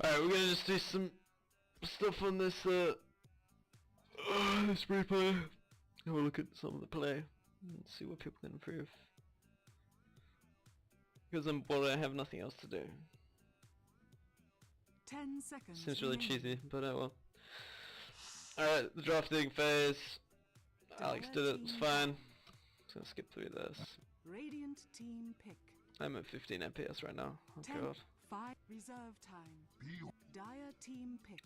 Alright, we're gonna just do some stuff on this this replay. Have a look at some of the play and see what people can improve. Because I'm bored, I have nothing else to do. 10 seconds. Seems really cheesy, but oh well. Alright, the drafting phase. Alex did it, it's fine. Just gonna skip through this. Radiant team pick. I'm at 15 FPS right now. Oh 10, god. 5 reserve time. Dire team pick.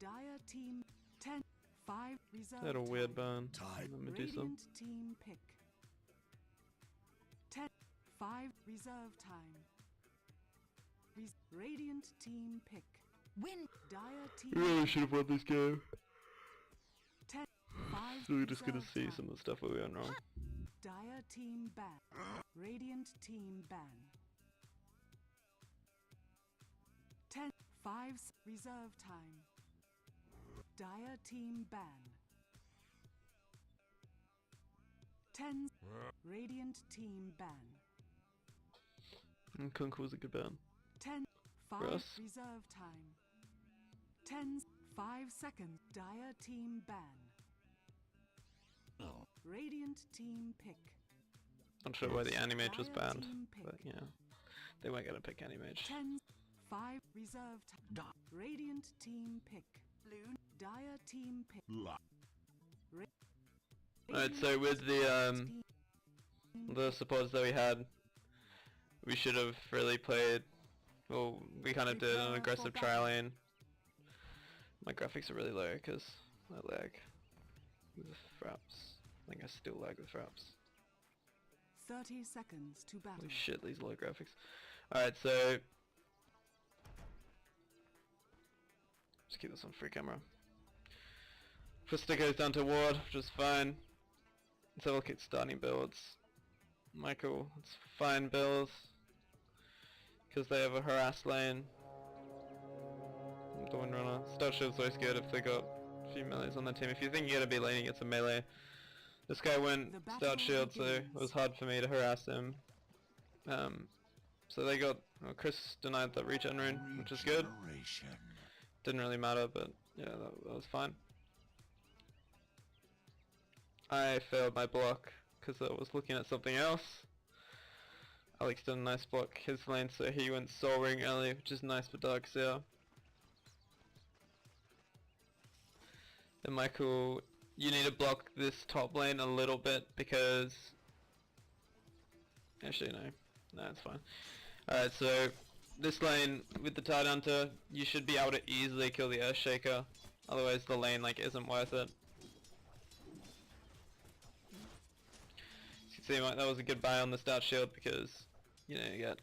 Dire team 10 5 reserve. Had a weird burn. Time. Let me do some. Radiant team pick. 10 5 reserve time. Radiant team pick. Win. Dire team. Really should have won this game. 10 5 So we're just gonna reserve see time. some of the stuff where we went wrong. Dire team ban. Radiant team ban. 10 5 reserve time. Dire team ban. 10 Radiant team ban. And Kunkka was a good ban. 10 5 us. reserve time. 10 5 seconds. Dire team ban. Radiant team pick. Not sure why the Animage was Dire banned, team pick. but yeah. They weren't gonna pick Animage. 10 5 reserve time. Radiant team pick. Loon. Dire team pick. Alright, so with the supports that we had, we should have really played, well, we kind of did an aggressive tri lane. My graphics are really low because I lag with fraps. I think I still lag with fraps. 30 seconds to battle. Holy shit, these low graphics. Alright, so just keep this on free camera. Krista goes down to ward, which is fine. Let's have a look at starting builds. Michael, it's fine builds. Because they have a harass lane. Dawn Runner. Star Shield's always good if they got a few melees on their team. If you think you're gonna be laning against a melee. This guy went Stout Shield, so it was hard for me to harass him. So they got, well, Chris denied the regen rune, which is good. Didn't really matter, but yeah, that was fine. I failed my block because I was looking at something else. Alex did a nice block his lane, so he went Soul Ring early, which is nice for Darkseer. And Michael, you need to block this top lane a little bit because... Actually no, it's fine. Alright, so this lane with the Tide Hunter, you should be able to easily kill the Earthshaker. Otherwise the lane like isn't worth it. You can see that was a good buy on the Stout Shield because you know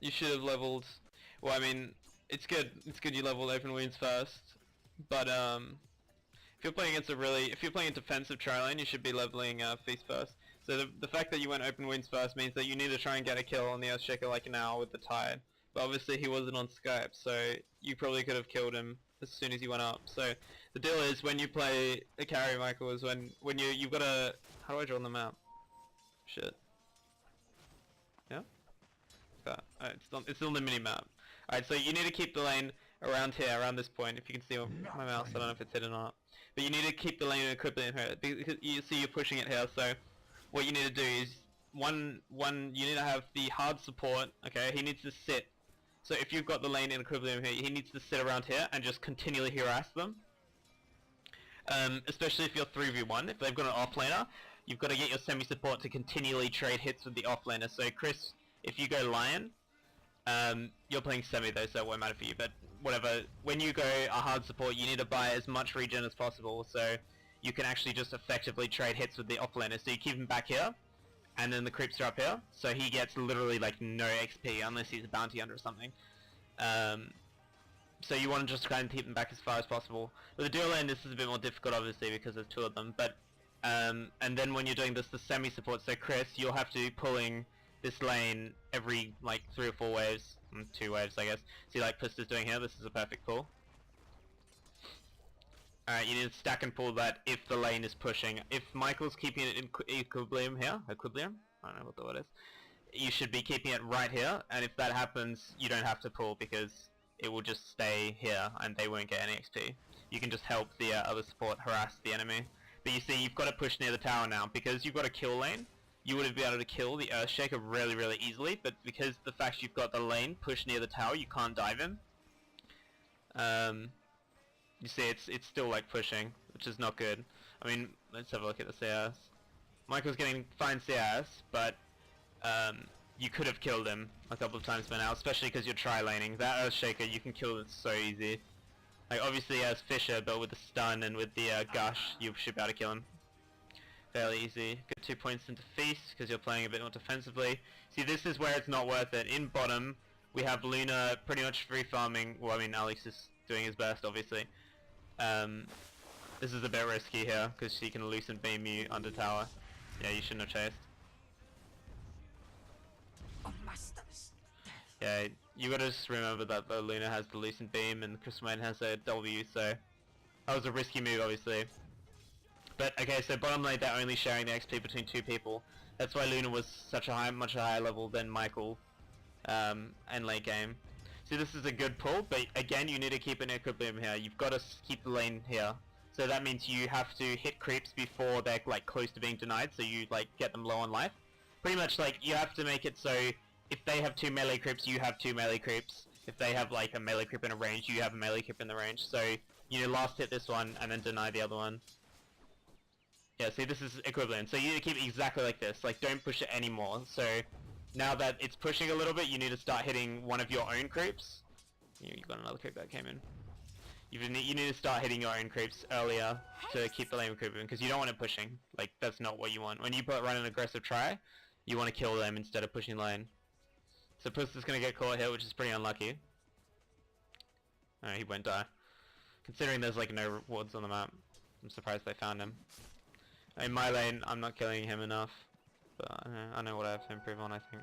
you should have leveled. Well, I mean, it's good you leveled Open Wounds first, but if you're playing against if you're playing a defensive tri lane, you should be leveling Feast first. So the fact that you went Open Wounds first means that you need to try and get a kill on the Earthshaker like now with the Tide. But obviously he wasn't on Skype, so you probably could have killed him as soon as he went up. So the deal is when you play a carry, Michael, is when you've got a... How do I draw on the map? Shit. Yeah? That. Alright, it's on the mini map. Alright, so you need to keep the lane around here, around this point. If you can see my mouse, I don't know if it's hidden or not. But you need to keep the lane in equipment here because you see you're pushing it here. So what you need to do is you need to have the hard support. Okay, he needs to sit. So if you've got the lane in equilibrium here, he needs to sit around here and just continually harass them. Especially if you're 3v1, if they've got an offlaner, you've got to get your semi-support to continually trade hits with the offlaner. So Chris, if you go Lion, you're playing semi though, so it won't matter for you, but whatever. When you go a hard support, you need to buy as much regen as possible, so you can actually just effectively trade hits with the offlaner. So you keep him back here, and then the creeps are up here, so he gets literally like no XP unless he's a bounty hunter or something. So you want to just try and keep them back as far as possible. With the dual lane, this is a bit more difficult obviously because there's two of them, but and then when you're doing this, the semi-support, so Chris, you'll have to be pulling this lane every like 3 or 4 waves, 2 waves I guess. See like Pista's doing here, this is a perfect pull. Alright, you need to stack and pull that if the lane is pushing. If Michael's keeping it in equilibrium here, I don't know what the word is, you should be keeping it right here, and if that happens, you don't have to pull because it will just stay here and they won't get any XP. You can just help the other support harass the enemy. But you see, you've got to push near the tower now, because you've got a kill lane. You would have been able to kill the Earthshaker really, really easily, but because the fact you've got the lane pushed near the tower, you can't dive him. You see, it's still like pushing, which is not good. I mean, let's have a look at the CS. Michael's getting fine CS, but you could have killed him a couple of times by now, especially because you're tri-laning. That Earthshaker, you can kill it so easy. Like, obviously he has Fissure, but with the stun and with the Gush, you should be able to kill him. Fairly easy. Get 2 points into Feast, because you're playing a bit more defensively. See, this is where it's not worth it. In bottom, we have Luna pretty much free farming. Well, I mean, Alex is doing his best, obviously. This is a bit risky here, because she can Lucent Beam you under tower. Yeah, you shouldn't have chased. Yeah, you gotta just remember that the Luna has the Lucent Beam and the Crystal Maiden has a W, so that was a risky move, obviously. But okay, so bottom lane they're only sharing the XP between 2 people. That's why Luna was such a much higher level than Michael in late game. So this is a good pull, but again you need to keep an equilibrium here. You've got to keep the lane here. So that means you have to hit creeps before they're like close to being denied, so you like get them low on life. Pretty much like you have to make it so if they have 2 melee creeps, you have 2 melee creeps. If they have like a melee creep in a range, you have a melee creep in the range. So you last hit this one and then deny the other one. Yeah, see, this is equivalent. So you need to keep it exactly like this. Like, don't push it anymore. So now that it's pushing a little bit, you need to start hitting one of your own creeps. You've got another creep that came in. You need to start hitting your own creeps earlier to keep the lane creeping, because you don't want it pushing. Like, that's not what you want. When you run an aggressive try, you want to kill them instead of pushing lane. So Puss is going to get caught here, which is pretty unlucky. Oh, he won't die. Considering there's like no wards on the map, I'm surprised they found him. In my lane, I'm not killing him enough, but I know what I have to improve on, I think.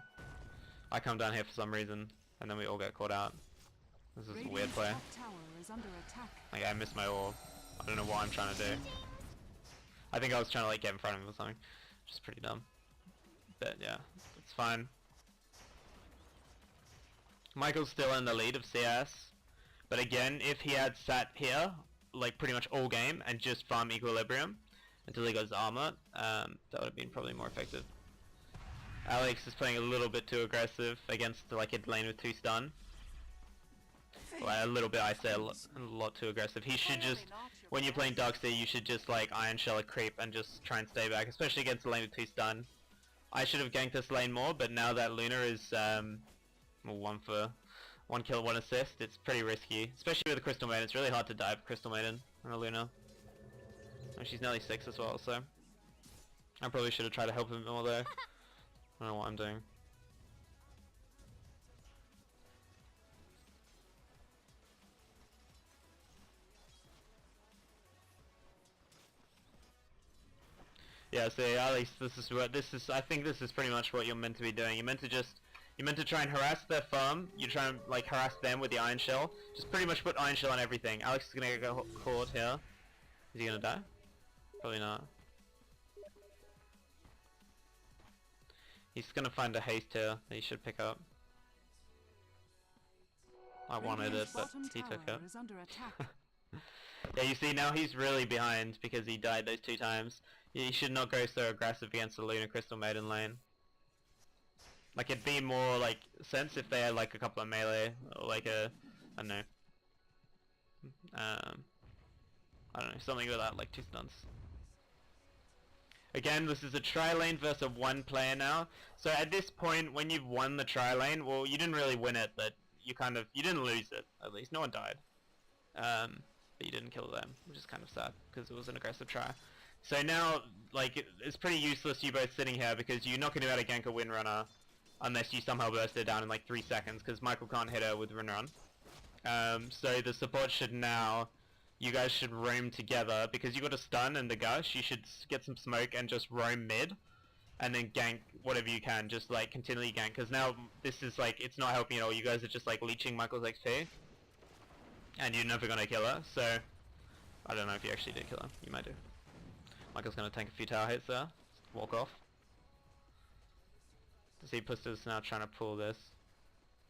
I come down here for some reason, and then we all get caught out. This is a weird play. Like, I missed my orb. I don't know what I'm trying to do. I think I was trying to like get in front of him or something, which is pretty dumb. But yeah, it's fine. Michael's still in the lead of CS, but again, if he had sat here, like pretty much all game, and just farm Equilibrium, until he got his armor, that would have been probably more effective. Alex is playing a little bit too aggressive against like a lane with 2 stun. Well, a little bit, I say a lot too aggressive. He should just, when you're playing Darkseer, you should just like Iron Shell a creep and just try and stay back, especially against a lane with 2 stun. I should have ganked this lane more, but now that Luna is 1 kill, 1 assist, it's pretty risky. Especially with the Crystal Maiden, it's really hard to dive Crystal Maiden on a Luna. Oh, she's nearly 6 as well, so I probably should have tried to help him more though. I don't know what I'm doing. Yeah, so at least I think this is pretty much what you're meant to be doing. You're meant to try and harass their farm. You try and like harass them with the Iron Shell. Just pretty much put Iron Shell on everything. Alex is gonna get caught here. Is he gonna die? Probably not. He's gonna find a haste here that he should pick up. I wanted it, but he took it. Yeah, you see, now he's really behind because he died those 2 times. He should not go so aggressive against the Luna Crystal Maiden lane. Like, it'd be more like sense if they had like a couple of melee, or like a, I don't know. I don't know, something like that, like 2 stuns. Again, this is a tri-lane versus 1 player now. So at this point, when you've won the tri-lane, well, you didn't really win it, but you didn't lose it, at least. No one died. But you didn't kill them, which is kind of sad, because it was an aggressive try. So now, like, it's pretty useless you both sitting here, because you're not going to be able to gank a Windrunner, unless you somehow burst her down in like 3 seconds, because Michael can't hit her with Windrun. So the support should now, you guys should roam together, because you got a stun and the Gush, you should get some smoke and just roam mid, and then gank whatever you can, just like continually gank, because now this is like, it's not helping at all. You guys are just like leeching Michael's XP, and you're never gonna kill her, so I don't know if you actually did kill her. You might do. Michael's gonna tank a few tower hits there, walk off. See, Puss is now trying to pull this.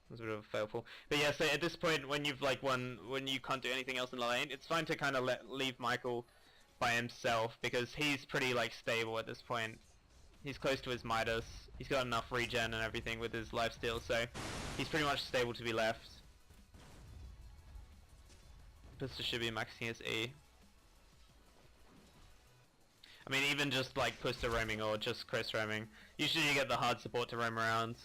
was a bit of a fail pull. But yeah, so at this point, when you've like when you can't do anything else in the lane, it's fine to kind of leave Michael by himself because he's pretty like stable at this point. He's close to his Midas. He's got enough regen and everything with his lifesteal, so he's pretty much stable to be left. Pista should be maxing his E. I mean, even just like Pusta roaming or just Chris roaming, usually you get the hard support to roam around.